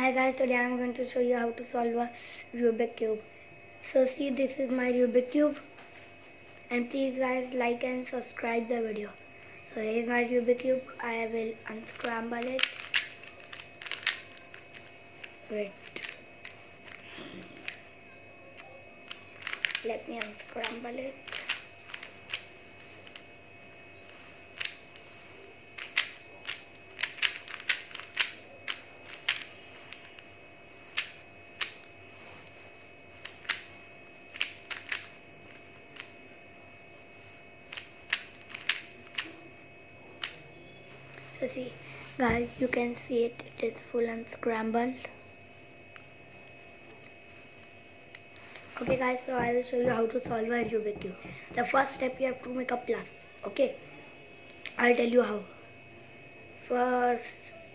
Hi guys, today I am going to show you how to solve a Rubik cube. So see, this is my Rubik cube, and please guys like and subscribe the video. So here is my Rubik cube. I will unscramble it. Wait. Let me unscramble it. So see guys, you can see it is full unscrambled. Okay guys, so I will show you how to solve a Rubik cube. The first step, you have to make a plus. Okay, I'll tell you how. First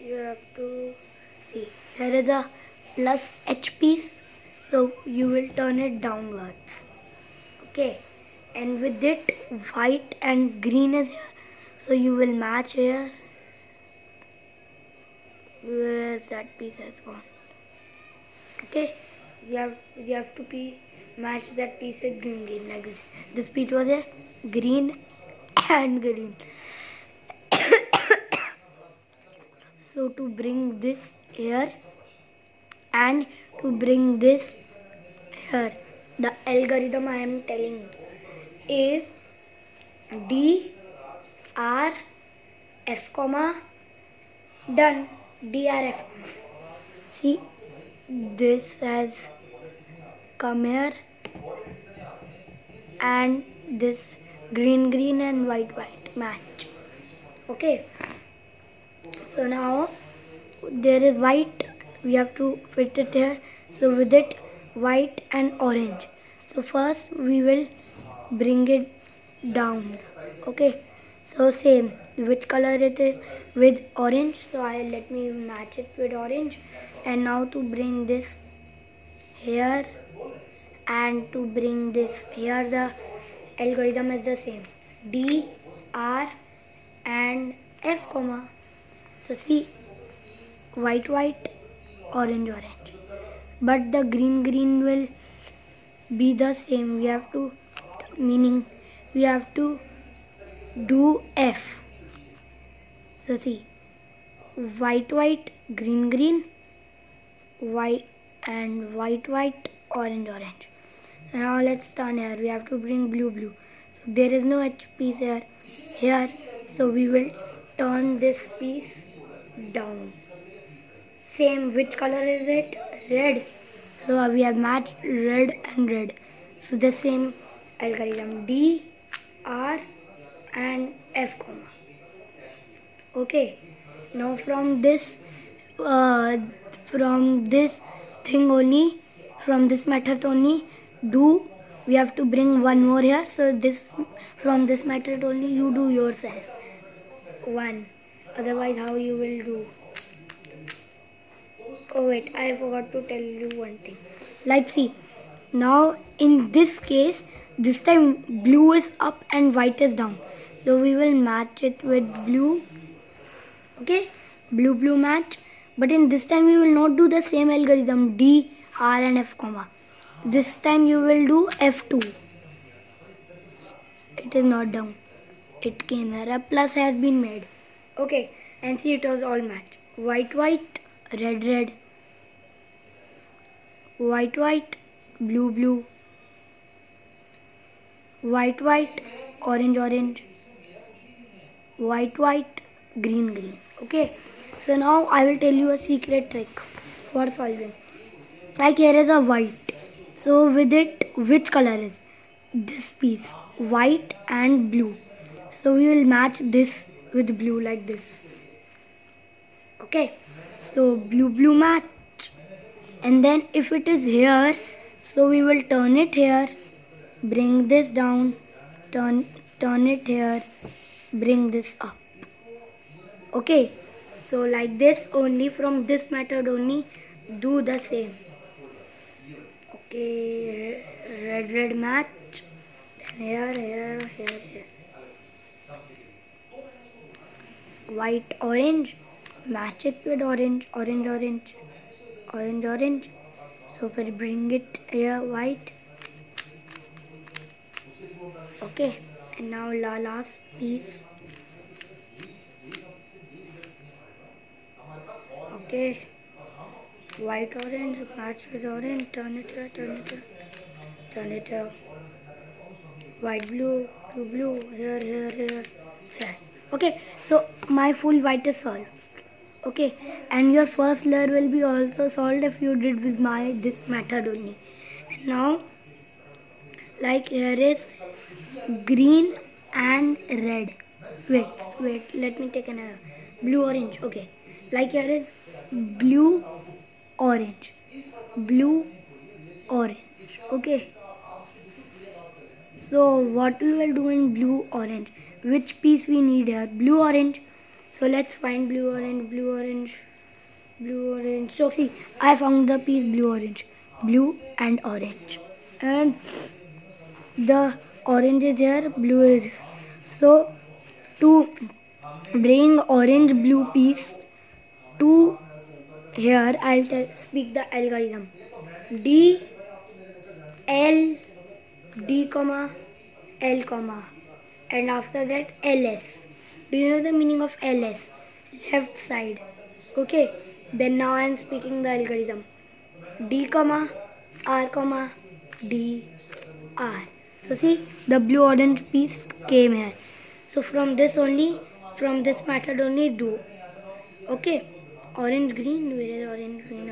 you have to see, here is a plus H piece, so you will turn it downwards. Okay, and with it white and green is here, so you will match here. Where's that piece has gone? Okay, you have to match that piece with green like this. This piece was a green and green. So to bring this here and to bring this here, the algorithm I am telling is D R F comma done. DRF. See, this has come here, and this green and white match. Okay, so now there is white, we have to fit it here. So with it white and orange, so first we will bring it down. Okay, so same, which color it is, with orange, so let me match it with orange. And now to bring this here and to bring this here, the algorithm is the same, D R and F comma. So see, white orange, but the green will be the same. We have to, meaning we have to do F. So see, white green, white and white orange. So now let's turn here. We have to bring blue. So there is no H piece here. So we will turn this piece down. Same, which color is it? Red. So we have matched red and red. So the same algorithm, D R and F comma. Okay, now from this thing only, from this method only, we have to bring one more here. So this, from this method only you do yourself one, otherwise how you will do? Oh wait, I forgot to tell you one thing. Like see, now in this case, this time blue is up and white is down, so we will match it with blue. Okay, blue match. But in this time we will not do the same algorithm, D R and F comma. This time you will do F2. It is not down, it came here, a plus has been made. Okay, and see, it was all match. White red, white blue, white orange, white green. Okay, so now I will tell you a secret trick for solving. Like here is a white, so with it which color is this piece? White and blue. So we will match this with blue like this. Okay, so blue match, and then if it is here, so we will turn it here, bring this down, turn it here, bring this up. Okay, so like this only, from this method only, do the same. Okay, red match, then here. White orange, match it with orange. orange. So we'll bring it here white. Okay, and now last piece. Okay, white orange match with orange. Turn it here. White blue here. Okay, so my full white is solved. Okay, and your first layer will be also solved if you did with this method only. And now, like here is green and red. Wait, let me take another. Blue orange. Okay, like here is blue orange. Okay, so what we will do in blue orange? Which piece we need here? Blue orange. So let's find blue orange. So see, I found the piece blue and orange, and the orange is here, blue is here. So to bring orange blue piece to here, I'll speak the algorithm. D L D comma L comma, and after that LS. Do you know the meaning of LS? Left side. Okay. Then now I am speaking the algorithm. D comma R D R. So see, the blue orange piece came here. So from this method only do. Okay. Orange green. Where is orange green?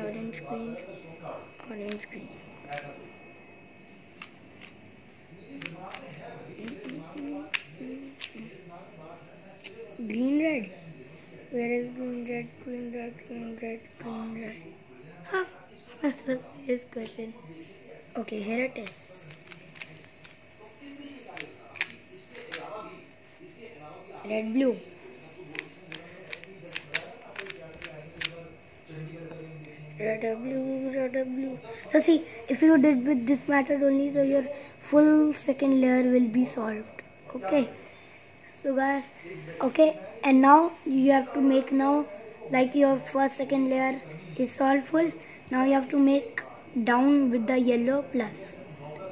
Green red. Where is green red? Huh? What's the serious question? Okay, here it is. Red blue. Red blue. So see, if you did with this method only, so your full second layer will be solved. Okay. So guys, okay, and now you have to make like your second layer is solved full. Now you have to make down with the yellow plus.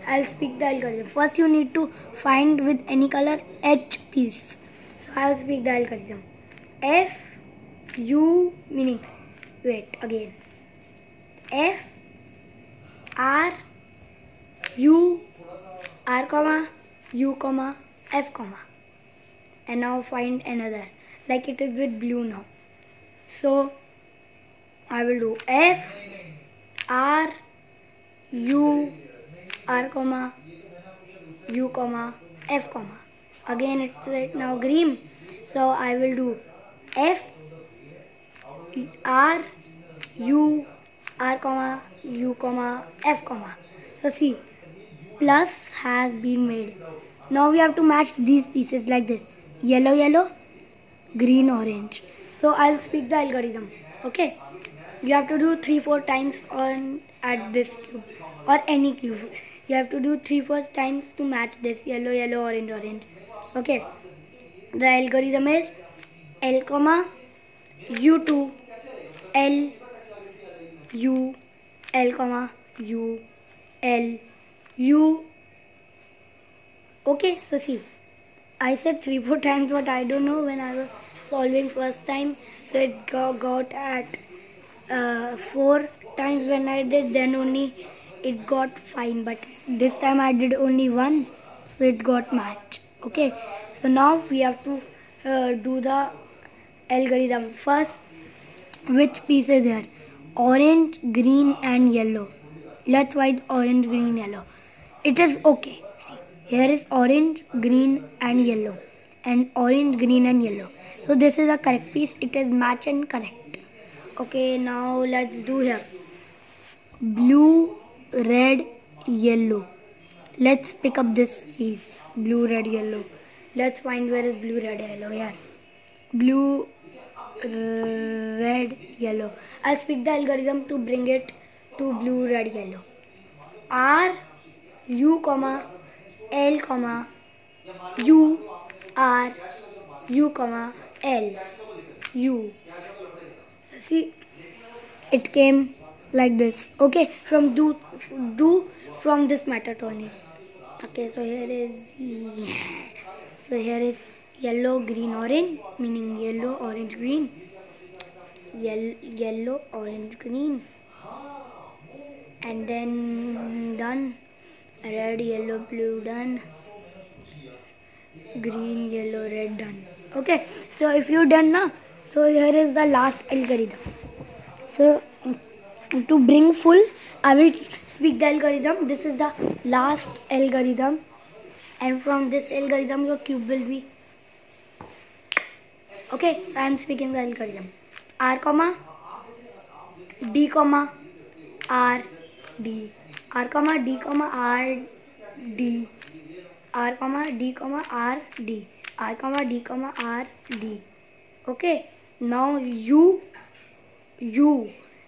I'll speak the algorithm. First you need to find with any color H piece. So I'll speak the algorithm. F R U F comma. And now find another, like it is with blue now. So I will do F R U comma U comma F comma. Again it's right now green. So I will do F R U comma U comma F comma. So see, plus has been made. Now we have to match these pieces like this. Yellow, green, orange. So I'll speak the algorithm. Okay. You have to do 3-4 times at this cube or any cube. You have to do 3-4 times to match this yellow, orange. Okay. The algorithm is L comma U2 L U L comma U L U. Okay. So see, I said 3-4 times, but I don't know when I was solving first time. So it got at 4 times when I did, then only it got fine. But this time I did only 1, so it got match. Okay. So now we have to do the algorithm. First, which piece is here? Orange, green and yellow. Let's write orange, green, yellow. It is okay. See, here is orange, green and yellow, and orange, green and yellow. So this is a correct piece. It is match and correct. Okay, now let's do here. Blue, red, yellow. Let's pick up this piece. Blue, red, yellow. Let's find where is blue, red, yellow. Here. Blue, red, yellow. I'll speak the algorithm to bring it to blue, red, yellow. R, U, comma, L, comma, U, R, U, comma, L, U. See, it came like this. Okay, do from this method only. Okay, so here is yellow, green, orange, meaning yellow, orange, green, yellow, orange, green, and then done. Red, yellow, blue, done. Green, yellow, red, done. Okay, so if you done now, so here is the last algorithm. So to bring full, I will speak the algorithm. This is the last algorithm, and from this algorithm your cube will be. Okay, I am speaking the algorithm. R comma D comma R D, R comma D comma R D, R comma D comma R D, R comma D comma R D. Okay, now U,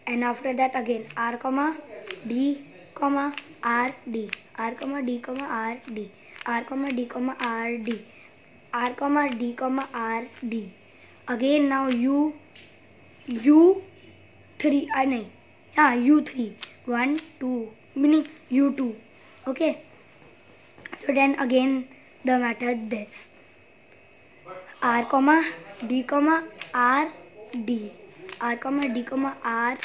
and after that again R comma D comma R D, R comma D comma R D, R comma D comma R D, R comma D comma R D. Again now U3, U3, 1 2, meaning U2. Okay, so then again the method this R comma D comma R D, R comma D comma R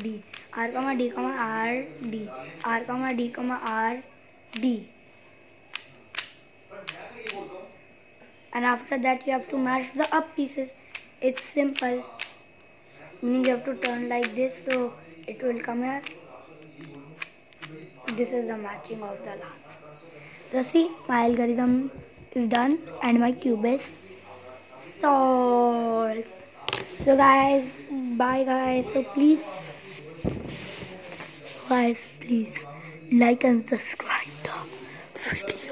D, R comma D comma R D, R comma D comma R D, and after that you have to match the up pieces. It's simple, meaning you have to turn like this, so it will come here. This is the matching of the last. So see, my algorithm is done and my cube is solved. So guys, bye guys. So please like and subscribe the video.